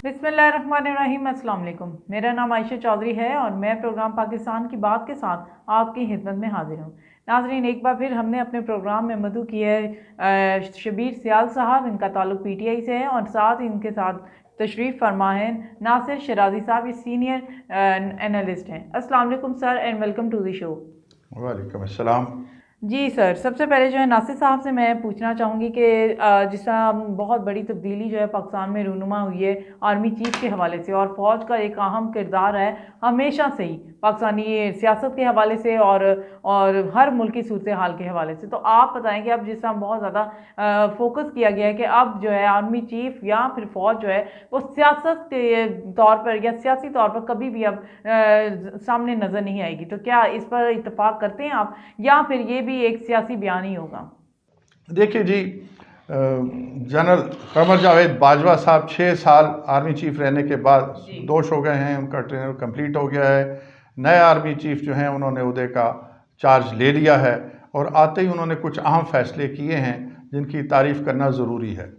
बिस्मिल्लाहिर्रहमानिर्रहीम। अस्सलाम वालेकुम। मेरा नाम आयशा चौधरी है और मैं प्रोग्राम पाकिस्तान की बात के साथ आपकी खिदमत में हाजिर हूँ। नाज़रीन, एक बार फिर हमने अपने प्रोग्राम में मदऊ किया है शबीर सियाल साहब। इनका ताल्लुक पीटीआई से है और साथ इनके साथ तशरीफ़ फरमा है नासिर शराजी साहब, ये सीनियर एनालिस्ट हैं। अस्सलाम वालेकुम sir and welcome to the show. वालेकुम अस्सलाम। जी सर, सबसे पहले जो है नासिर साहब से मैं पूछना चाहूँगी कि जिस तरह बहुत बड़ी तब्दीली जो है पाकिस्तान में रूनुमा हुई है आर्मी चीफ के हवाले से, और फ़ौज का एक अहम किरदार है हमेशा से ही पाकिस्तानी सियासत के हवाले से और हर मुल्की सूरत हाल के हवाले से। तो आप बताएं कि अब जिस तरह बहुत ज़्यादा फोकस किया गया है कि अब जो है आर्मी चीफ या फिर फ़ौज जो है वो सियासत के तौर पर या सियासी तौर पर कभी भी अब सामने नज़र नहीं आएगी, तो क्या इस पर इत्तेफाक करते हैं आप या फिर ये भी एक सियासी बयान ही होगा? देखिए जी, जनरल कमर जावेद बाजवा साहब 6 साल आर्मी चीफ रहने के बाद दोष हो गए हैं, उनका ट्रेनर कंप्लीट हो गया है। नए आर्मी चीफ जो हैं उन्होंने उहदे का चार्ज ले लिया है और आते ही उन्होंने कुछ अहम फैसले किए हैं जिनकी तारीफ़ करना ज़रूरी है।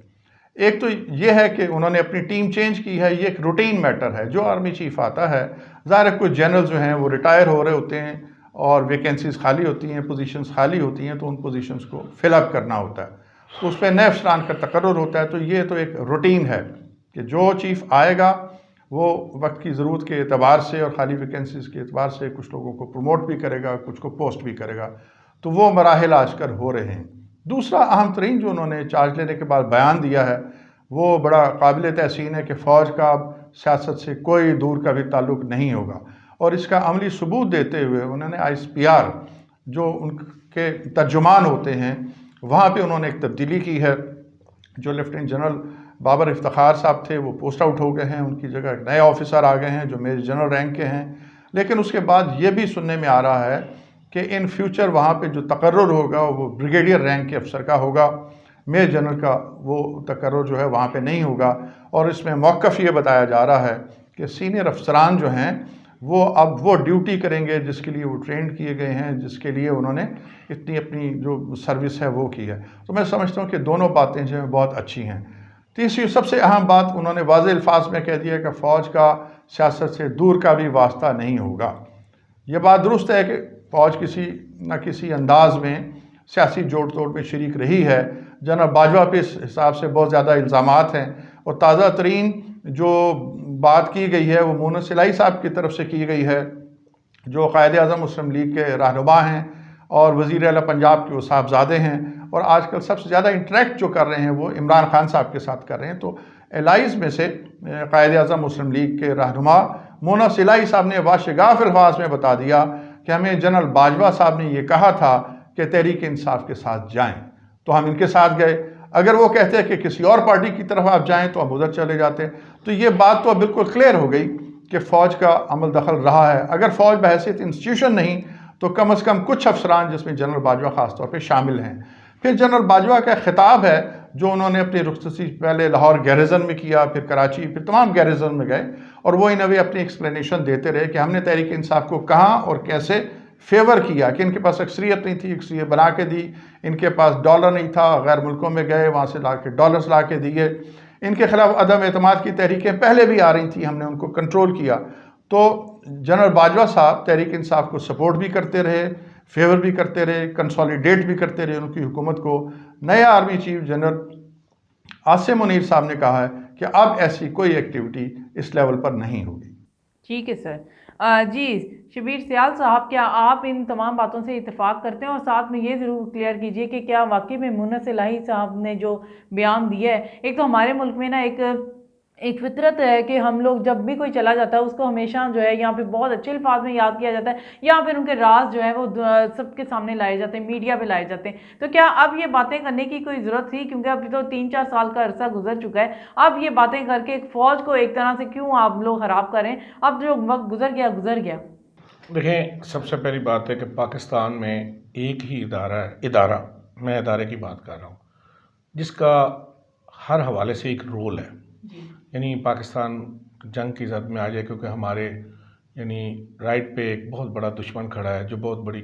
एक तो ये है कि उन्होंने अपनी टीम चेंज की है, ये एक रूटीन मैटर है। जो आर्मी चीफ आता है, ज़ाहिर है कुछ जनरल जो हैं वो रिटायर हो रहे होते हैं और वैकेंसीज़ खाली होती हैं, पोजीशंस खाली होती हैं, तो उन पोजीशंस को फिलअप करना होता है, तो उस पर नए अफसरान का तकर्रुर होता है। तो ये तो एक रूटीन है कि जो चीफ आएगा वो वक्त की ज़रूरत के एतबार से और खाली वैकेंसीज़ के एतबार से कुछ लोगों को प्रमोट भी करेगा, कुछ को पोस्ट भी करेगा। तो वो मराहिल आजकल हो रहे हैं। दूसरा अहम तरीन जो उन्होंने चार्ज लेने के बाद बयान दिया है वो बड़ा काबिल तहसीन है कि फ़ौज का अब सियासत से कोई दूर का भी ताल्लुक़ नहीं होगा, और इसका अमली सबूत देते हुए उन्होंने ISPR जो उनके तर्जुमान होते हैं वहाँ पे उन्होंने एक तब्दीली की है। जो लेफ्टिनेंट जनरल बाबर इफ्तिखार साहब थे वो पोस्ट आउट हो गए हैं, उनकी जगह एक नए ऑफिसर आ गए हैं जो मेजर जनरल रैंक के हैं। लेकिन उसके बाद ये भी सुनने में आ रहा है कि इन फ्यूचर वहाँ पे जो तकर्रुर होगा वो ब्रिगेडियर रैंक के अफसर का होगा, मेजर जनरल का वो तकर्रुर जो है वहाँ पे नहीं होगा। और इसमें मौक़िफ़ ये बताया जा रहा है कि सीनियर अफसरान जो हैं वो अब वो ड्यूटी करेंगे जिसके लिए वो ट्रेंड किए गए हैं, जिसके लिए उन्होंने इतनी अपनी जो सर्विस है वो की है। तो मैं समझता हूँ कि दोनों बातें जो हैं बहुत अच्छी हैं। तीसरी सबसे अहम बात उन्होंने वाज़ेह अल्फाज में कह दिया कि फ़ौज का सियासत से दूर का भी वास्ता नहीं होगा। ये बात दुरुस्त है कि फ़ौज किसी न किसी अंदाज में सियासी जोड़ तोड़ में शरीक रही है। जनरल बाजवा पे इस हिसाब से बहुत ज़्यादा इल्ज़ामात हैं, और ताज़ा तरीन जो बात की गई है वो मोनस इलाही साहब की तरफ से की गई है, जो कायदे आज़म मुस्लिम लीग के रहनुमा हैं और वज़ीर आला पंजाब के वो साहबजादे हैं, और आजकल सबसे ज़्यादा इंटरेक्ट जो कर रहे हैं वो इमरान खान साहब के साथ कर रहे हैं। तो एलाइज़ में से कायदे आज़म मुस्लिम लीग के रहनुमा मोनस इलाही साहब ने वाशगाफ अल्फाज में बता दिया कि हमें जनरल बाजवा साहब ने ये कहा था कि तहरीक इंसाफ के साथ जाएँ, तो हम इनके साथ गए। अगर वो कहते हैं कि किसी और पार्टी की तरफ आप जाएं तो आप उधर चले जाते। तो ये बात तो बिल्कुल क्लियर हो गई कि फ़ौज का अमल दखल रहा है। अगर फ़ौज बहैसियत इंस्टीट्यूशन नहीं तो कम अज़ कम कुछ अफसरान जिसमें जनरल बाजवा ख़ास तौर पे शामिल हैं। फिर जनरल बाजवा का खिताब है जो उन्होंने अपनी रुखसती पहले लाहौर गैरिजन में किया, फिर कराची, फिर तमाम गैरिजन में गए, और वो इन अभी अपनी एक्सप्लेनेशन देते रहे कि हमने तहरीक इंसाफ को कहाँ और कैसे फेवर किया, कि इनके पास अक्सरियत नहीं थी, अक्सरियत बना के दी, इनके पास डॉलर नहीं था, गैर मुल्कों में गए, वहाँ से ला के डॉलर्स ला के दिए, इनके खिलाफ अदम एतमाद की तहरीकें पहले भी आ रही थी, हमने उनको कंट्रोल किया। तो जनरल बाजवा साहब तहरीक इंसाफ को सपोर्ट भी करते रहे, फेवर भी करते रहे, कंसोलिडेट भी करते रहे उनकी हुकूमत को। नया army chief general Asim Munir साहब ने कहा है कि अब ऐसी कोई एक्टिविटी इस लेवल पर नहीं होगी। ठीक है सर। जी शबीर सियाल साहब, क्या आप इन तमाम बातों से इत्तेफाक करते हैं? और साथ में ये ज़रूर क्लियर कीजिए कि क्या वाकई में मोनस इलाही साहब ने जो बयान दिया है, एक तो हमारे मुल्क में ना एक फितरत है कि हम लोग जब भी कोई चला जाता है उसको हमेशा जो है यहाँ पे बहुत अच्छे अल्फाज में याद किया जाता है, या फिर उनके राज जो है वो सबके सामने लाए जाते हैं, मीडिया पे लाए जाते हैं। तो क्या अब ये बातें करने की कोई ज़रूरत थी? क्योंकि अभी तो 3-4 साल का अरसा गुजर चुका है। अब ये बातें करके एक फ़ौज को एक तरह से क्यों आप लोग ख़राब करें? अब जो वक्त गुजर गया गुजर गया। देखें, सबसे पहली बात है कि पाकिस्तान में एक ही इदारा मैं इदारे की बात कर रहा हूँ जिसका हर हवाले से एक रोल है। यानी पाकिस्तान जंग की जद में आ जाए क्योंकि हमारे यानी राइट पे एक बहुत बड़ा दुश्मन खड़ा है जो बहुत बड़ी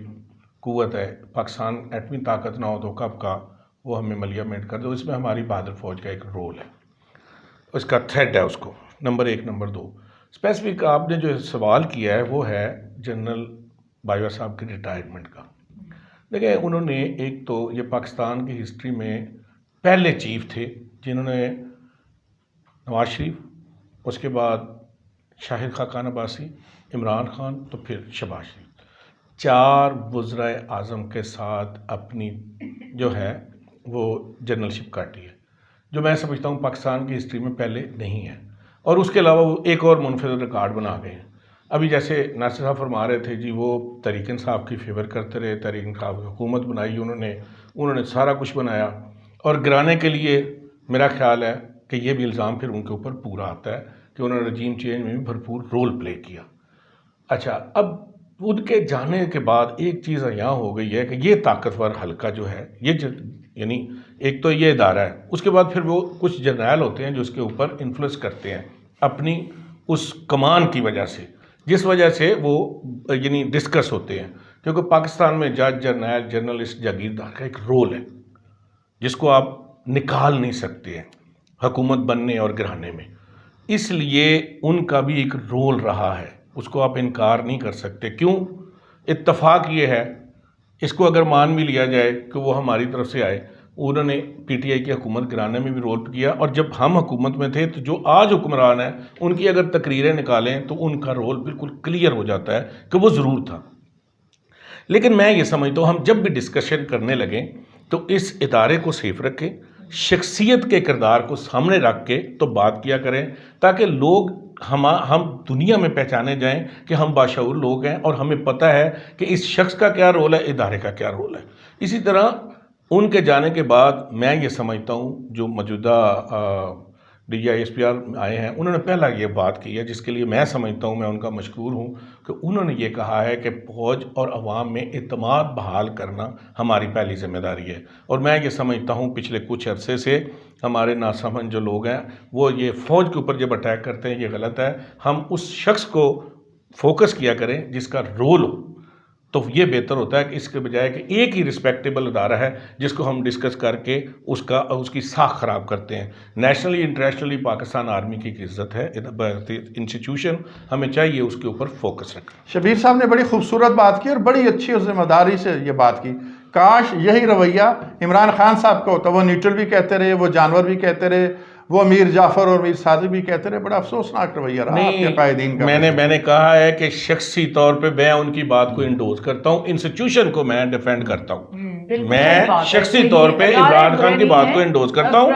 कुव्वत है। पाकिस्तान एटमी ताकत ना हो तो कब का वो हमें मलिया मेट कर दो। इसमें हमारी बहादुर फ़ौज का एक रोल है। उसका थ्रेड है उसको, नंबर 1। नंबर 2, स्पेसिफिक आपने जो सवाल किया है वो है जनरल बाजवा साहब की रिटायरमेंट का। देखिए, उन्होंने एक तो ये पाकिस्तान की हिस्ट्री में पहले चीफ थे जिन्होंने नवाज शरीफ, उसके बाद शाहिद खाकान अब्बासी, इमरान खान, तो फिर शहबाज शरीफ, 4 वज़राए आज़म के साथ अपनी जो है वो जनरलशिप काटी है, जो मैं समझता हूँ पाकिस्तान की हिस्ट्री में पहले नहीं है। और उसके अलावा वो एक और मुनफरद रिकॉर्ड बना गए हैं। अभी जैसे नासिर साहब फरमा रहे थे जी, वो तहरीक इंसाफ की फेवर करते रहे, तहरीक इंसाफ की हुकूमत बनाई उन्होंने सारा कुछ बनाया, और गिराने के लिए मेरा ख्याल है कि ये भी इल्ज़ाम फिर उनके ऊपर पूरा आता है कि उन्होंने रजीम चेंज में भी भरपूर रोल प्ले किया। अच्छा, अब उनके जाने के बाद एक चीज़ यहाँ हो गई है कि ये ताकतवर हल्का जो है, ये यानी एक तो ये इदारा है, उसके बाद फिर वो कुछ जर्नैल होते हैं जो उसके ऊपर इन्फ्लुएंस करते हैं अपनी उस कमान की वजह से, जिस वजह से वो यानी डिस्कस होते हैं। क्योंकि पाकिस्तान में जज, जर्नैल, जर्नलिस्ट, जागीरदार का एक रोल है जिसको आप निकाल नहीं सकते हैं हुकूमत बनने और गिराने में, इसलिए उनका भी एक रोल रहा है, उसको आप इनकार नहीं कर सकते। क्यों? इत्तफाक ये है, इसको अगर मान भी लिया जाए कि वो हमारी तरफ से आए, उन्होंने पीटीआई की हुकूमत गिराने में भी रोल किया, और जब हम हुकूमत में थे तो जो आज हुक्मरान हैं उनकी अगर तकरीरें निकालें तो उनका रोल बिल्कुल क्लियर हो जाता है कि वो ज़रूर था। लेकिन मैं ये समझता हूँ हम जब भी डिस्कशन करने लगें तो इस इदारे को सेफ रखें, शख्सियत के किरदार को सामने रख के तो बात किया करें, ताकि लोग हम दुनिया में पहचाने जाएं कि हम बाशऊर लोग हैं और हमें पता है कि इस शख्स का क्या रोल है, इदारे का क्या रोल है। इसी तरह उनके जाने के बाद मैं ये समझता हूँ जो मौजूदा DGI-SPR आए हैं, उन्होंने पहला ये बात की है जिसके लिए मैं समझता हूँ, मैं उनका मशकूर हूँ कि उन्होंने ये कहा है कि फ़ौज और अवाम में इत्मीनान बहाल करना हमारी पहली जिम्मेदारी है। और मैं ये समझता हूँ पिछले कुछ अरसे से हमारे नासमझ जो लोग हैं वो ये फ़ौज के ऊपर जब अटैक करते हैं, ये गलत है। हम उस शख्स को फोकस किया करें जिसका रोल हो, तो ये बेहतर होता है कि इसके बजाय कि एक ही रिस्पेक्टेबल अदारा है जिसको हम डिस्कस करके उसकी साख ख़राब करते हैं। नेशनली इंटरनेशनली पाकिस्तान आर्मी की इज़्ज़त है, इंस्टीट्यूशन, हमें चाहिए उसके ऊपर फोकस रखें। शबीर साहब ने बड़ी खूबसूरत बात की और बड़ी अच्छी जिम्मेदारी से ये बात की। काश यही रवैया इमरान खान साहब का होता, वो न्यूट्रल भी कहते रहे, वो जानवर भी कहते रहे, वो मीर जाफ़र और मीर सादिक भी कहते रहे। बड़ा अफसोसनाक रवैया रहा आपके कायदीन का। मैंने कहा है कि शख्सी तौर पे मैं उनकी बात को इंडोर्स करता हूँ, इंस्टीट्यूशन को मैं डिफेंड करता हूँ। मैं शख्सी तौर पे इमरान खान की बात को इंडोर्स करता हूँ,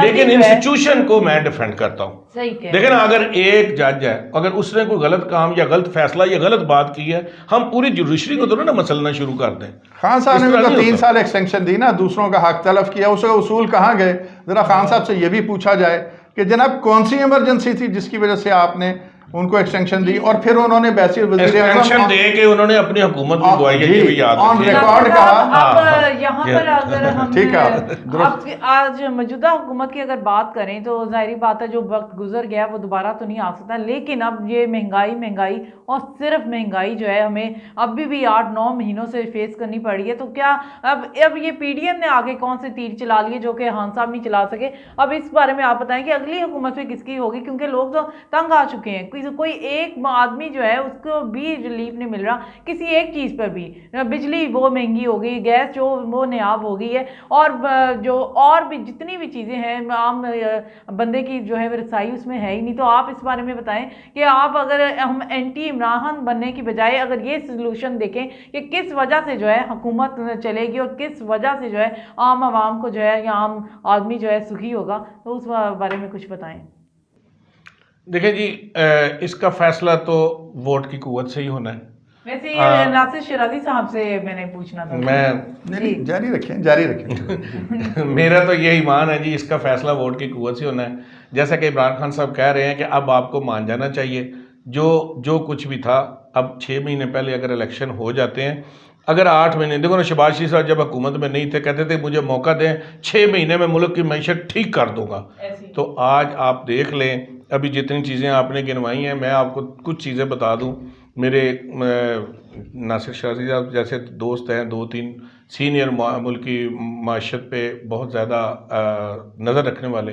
लेकिन इंस्टीट्यूशन को मैं डिफेंड करता हूँ। लेकिन अगर एक जज है, अगर उसने कोई गलत काम या गलत फैसला या गलत बात की है, हम पूरी जुडिशरी को तो ना मसलना शुरू कर दें। खान साहब ने भी तो 3 साल एक्सटेंशन दी ना, दूसरों का हक तलफ किया, उसका उसूल कहाँ गए? जरा खान साहब से ये भी पूछा जाए कि जनाब कौन सी इमरजेंसी थी जिसकी वजह से आपने उनको एक्सटेंशन दी, और फिर उन्होंने एक्सटेंशन दे के उन्होंने अपनी हुकूमत भी दुआई है, ये भी याद ऑन रिकॉर्ड कहा। अब यहाँ पर अगर हम ठीक है, आज मौजूदा हुकूमत की अगर बात करें तो जाहिर बात है जो वक्त गुजर गया वो दोबारा तो नहीं आ सकता, लेकिन अब ये महंगाई और सिर्फ महंगाई जो है हमें अभी भी 8-9 महीनों से फेस करनी पड़ी है। तो क्या अब ये PDM ने आगे कौन से तीर चला लिए जो कि खान साहब नहीं चला सके? अब इस बारे में आप बताएं कि अगली हुकूमत में किसकी होगी, क्योंकि लोग तो तंग आ चुके हैं। कोई एक आदमी जो है उसको भी रिलीफ नहीं मिल रहा किसी एक चीज़ पर भी। बिजली वो महंगी हो गई, गैस जो वो नायाब हो गई है, और जो और भी जितनी भी चीज़ें हैं आम बंदे की जो है रसाई उसमें है ही नहीं। तो आप इस बारे में बताएं कि आप अगर हम एंटी इमरान बनने की बजाय अगर ये सोल्यूशन देखें कि किस वजह से जो है हुकूमत चलेगी और किस वजह से जो है आम आवाम को जो है या आम आदमी जो है सुखी होगा, तो उस बारे में कुछ बताएं। देखिए जी, इसका फैसला तो वोट की कुव्वत से ही होना है। वैसे ये नासिर शराजी साहब से मैंने पूछना था। नहीं, जारी रखें मेरा तो यही ईमान है जी, इसका फैसला वोट की कुव्वत से होना है। जैसा कि इमरान खान साहब कह रहे हैं कि अब आपको मान जाना चाहिए जो कुछ भी था। अब 6 महीने पहले अगर इलेक्शन हो जाते हैं, अगर 8 महीने, देखो ना, शहबाज शरीफ साहब जब हुकूमत में नहीं थे कहते थे मुझे मौका दें, 6 महीने में मुल्क की मईशत ठीक कर दूंगा। तो आज आप देख लें, अभी जितनी चीज़ें आपने गिनवाई हैं, मैं आपको कुछ चीज़ें बता दूं। मेरे नासिर शराजी साहब जैसे दोस्त हैं, 2-3 सीनियर मुल्क की माशत पे बहुत ज़्यादा नज़र रखने वाले,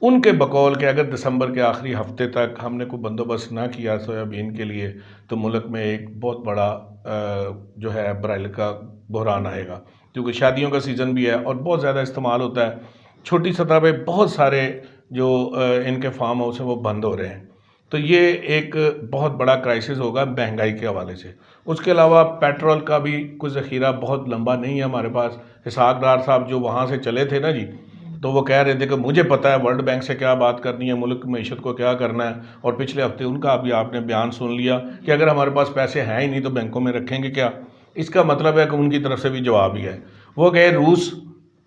उनके बकौल के अगर दिसंबर के आखिरी हफ्ते तक हमने कोई बंदोबस्त ना किया सोयाबीन के लिए तो मुल्क में एक बहुत बड़ा जो है ब्राइलर का बहरान आएगा, क्योंकि शादियों का सीज़न भी है और बहुत ज़्यादा इस्तेमाल होता है। छोटी सतह पे बहुत सारे जो इनके फार्म हाउस हैं वो बंद हो रहे हैं, तो ये एक बहुत बड़ा क्राइसिस होगा महंगाई के हवाले से। उसके अलावा पेट्रोल का भी कोई ज़ख़ीरा बहुत लंबा नहीं है हमारे पास। इसहाक डार साहब जो वहाँ से चले थे ना जी, तो वो कह रहे थे कि मुझे पता है वर्ल्ड बैंक से क्या बात करनी है, मुल्क की मीशत को क्या करना है, और पिछले हफ्ते उनका अभी आपने बयान सुन लिया कि अगर हमारे पास पैसे हैं ही नहीं तो बैंकों में रखेंगे क्या। इसका मतलब है कि उनकी तरफ से भी जवाब ही है। वो गए रूस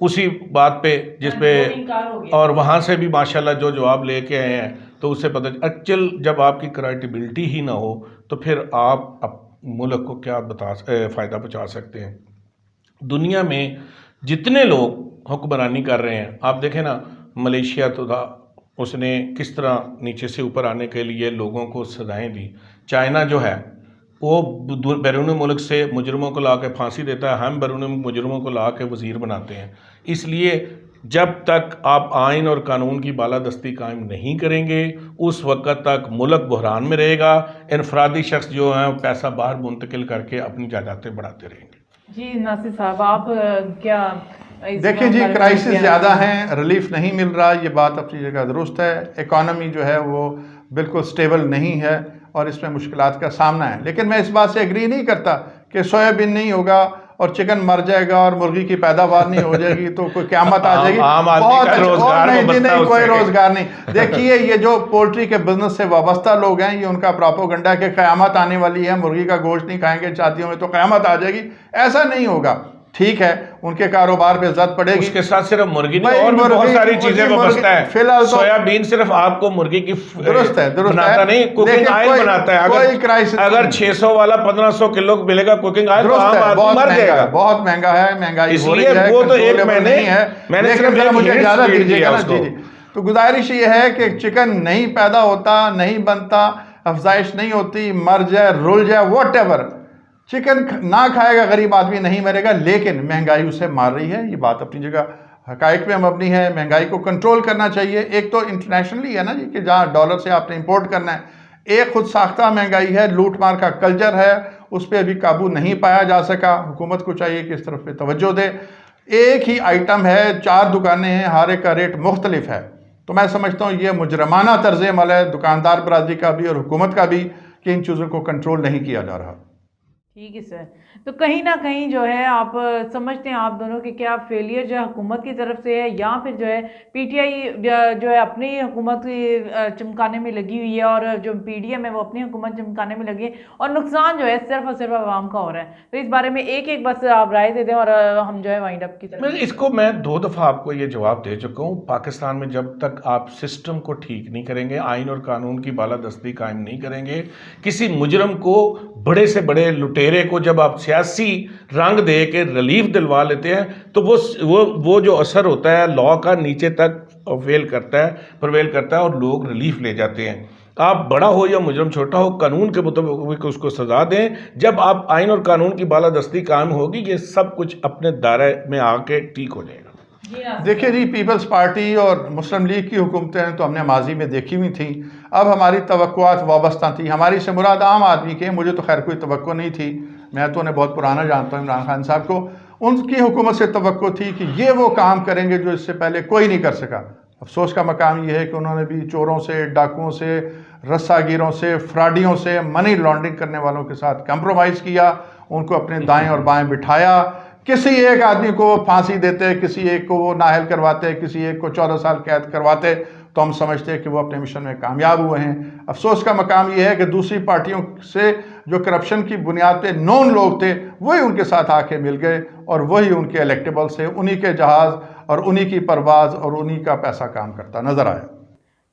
उसी बात पे जिस पे, और वहाँ से भी माशाल्लाह जो जवाब लेके आए हैं, तो उससे पता एक्चुअल जब आपकी क्रेडिबिलिटी ही ना हो तो फिर आप मुल्क को क्या फ़ायदा पहुँचा सकते हैं। दुनिया में जितने लोग हुक्मरानी कर रहे हैं, आप देखें ना, मलेशिया तो था, उसने किस तरह नीचे से ऊपर आने के लिए लोगों को सजाएं दी। चाइना जो है वो बैरून मुल्क से मुजरमों को ला के फांसी देता है, हम बैरून मुजरमों को ला के वज़ीर बनाते हैं। इसलिए जब तक आप आइन और कानून की बालादस्ती कायम नहीं करेंगे उस वक़्त तक मुल्क बहरान में रहेगा। इनफरादी शख्स जो हैं पैसा बाहर मुंतकिल करके अपनी जायदादें बढ़ाते रहेंगे। जी नासिर साहब, आप क्या देखिए जी, क्राइसिस ज़्यादा हैं, रिलीफ नहीं मिल रहा, ये बात अपनी जगह दुरुस्त है। इकॉनमी जो है वो बिल्कुल स्टेबल नहीं है और इसमें मुश्किलात का सामना है। लेकिन मैं इस बात से एग्री नहीं करता कि सोयाबीन नहीं होगा और चिकन मर जाएगा और मुर्गी की पैदावार नहीं हो जाएगी तो कोई क़यामत आ जाएगी। बहुत रोजगार नहीं, कोई रोजगार नहीं। देखिए, ये जो पोल्ट्री के बिजनेस से वाबस्ता लोग हैं, ये उनका प्रोपेगेंडा है कि क़यामत आने वाली है, मुर्गी का गोश्त नहीं खाएंगे शादियों में तो क़यामत आ जाएगी। ऐसा नहीं होगा। ठीक है, उनके कारोबार पे जद पड़ेगी। उसके साथ सिर्फ मुर्गी नहीं और भी बहुत सारी चीजें वाबस्ता है। फिलहाल सोयाबीन सिर्फ आपको मुर्गी की दुरुस्त है बनाता नहीं, कुकिंग ऑयल बनाता है। अगर 600 वाला 1500 किलो मिलेगा कुकिंग ऑयल तो आम आदमी मर जाएगा। बहुत महंगा है, महंगाई हो रही है, है, वो तो एक मैंने सिर्फ मुझे ज्यादा दीजिएगा ना जी। तो गुजारिश ये है कि चिकन नहीं पैदा होता, नहीं बनता, अफजाइश नहीं होती, मर जाए, रुल जाए, वॉट एवर, चिकन ना खाएगा गरीब आदमी, नहीं मरेगा, लेकिन महंगाई उसे मार रही है। ये बात अपनी जगह हकाइक पे मबनी है। महंगाई को कंट्रोल करना चाहिए। एक तो इंटरनेशनली है ना जी, कि जहाँ डॉलर से आपने इंपोर्ट करना है। एक खुद साख्ता महंगाई है, लूट मार का कल्चर है, उस पर अभी काबू नहीं पाया जा सका। हुकूमत को चाहिए कि इस तरफ पे तवज्जो दे। एक ही आइटम है, 4 दुकानें हैं, हर एक का रेट मुख्तलिफ है। तो मैं समझता हूँ ये मुजरमाना तर्ज अमल है दुकानदार बरादरी का भी और हुकूमत का भी कि इन चीज़ों को कंट्रोल नहीं किया जा रहा। ठीक है सर, तो कहीं ना कहीं जो है आप समझते हैं आप दोनों की क्या फेलियर जो है हुकूमत की तरफ से है, या फिर जो है पीटीआई जो है अपनी हुकूमत की चमकाने में लगी हुई है और जो पीडीएम है वो अपनी हुकूमत चमकाने में लगी है और नुकसान जो है सिर्फ और सिर्फ आवाम का हो रहा है। तो इस बारे में एक एक बस आप राय दे दें और हम जो है वाइंड अप की तरफ। इसको मैं 2 दफ़ा आपको ये जवाब दे चुका हूँ। पाकिस्तान में जब तक आप सिस्टम को ठीक नहीं करेंगे, आइन और कानून की बालादस्ती कायम नहीं करेंगे, किसी मुजरम को, बड़े से बड़े लुटेरे को जब आप सियासी रंग दे के रिलीफ दिलवा लेते हैं तो वो जो असर होता है लॉ का नीचे तक प्रवेल करता है और लोग रिलीफ ले जाते हैं। आप बड़ा हो या मुजरम छोटा हो, कानून के मुताबिक उसको सजा दें। जब आप आइन और कानून की बालादस्ती कायम होगी, ये सब कुछ अपने दायरे में आके ठीक हो जाएगा। देखिए जी, पीपल्स पार्टी और मुस्लिम लीग की हुकूमतें तो हमने माजी में देखी हुई थी। अब हमारी तवक्कुआत वाबस्ता थी, हमारी से मुराद आम आदमी के। मुझे तो खैर कोई तवक्को नहीं थी, मैं तो उन्हें बहुत पुराना जानता हूँ, इमरान खान साहब को। उनकी हुकूमत से तवक्को थी कि ये वो काम करेंगे जो इससे पहले कोई नहीं कर सका। अफसोस का मकाम ये है कि उन्होंने भी चोरों से, डाकुओं से, रस्सागिरों से, फ्रॉडियों से, मनी लॉन्ड्रिंग करने वालों के साथ कंप्रोमाइज़ किया, उनको अपने दाएं और बाएं बिठाया। किसी एक आदमी को फांसी देते, किसी एक को वो नाअहल करवाते, किसी एक को 14 साल कैद करवाते, तो हम समझते हैं कि वो अपने मिशन में कामयाब हुए हैं। अफसोस का मकाम ये है कि दूसरी पार्टियों से जो करप्शन की बुनियाद पे नॉन लोग थे वही उनके साथ आके मिल गए और वही उनके इलेक्टेबल्स थे, उन्हीं के जहाज़ और उन्हीं की परवाज़ और उन्हीं का पैसा काम करता नज़र आया।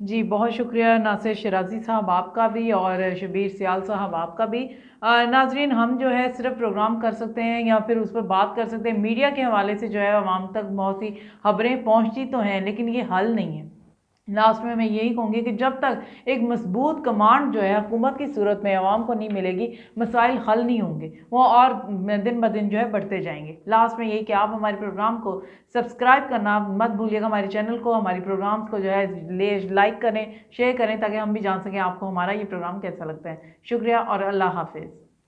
जी बहुत शुक्रिया नासिर शराजी साहब आपका भी और शबीर सियाल साहब आपका भी। नाजरीन, हम जो है सिर्फ प्रोग्राम कर सकते हैं या फिर उस पर बात कर सकते हैं। मीडिया के हवाले से जो है आवाम तक बहुत सी खबरें पहुंचती तो हैं लेकिन ये हल नहीं है। लास्ट में मैं यही कहूँगी कि जब तक एक मजबूत कमांड जो है हुकूमत की सूरत में आवाम को नहीं मिलेगी, मसाइल हल नहीं होंगे, वो और दिन ब दिन जो है बढ़ते जाएंगे। लास्ट में यही कि आप हमारे प्रोग्राम को सब्सक्राइब करना मत भूलिएगा, हमारे चैनल को, हमारी प्रोग्राम्स को जो है लाइक करें, शेयर करें, ताकि हम भी जान सकें आपको हमारा ये प्रोग्राम कैसा लगता है। शुक्रिया और अल्लाह हाफिज़।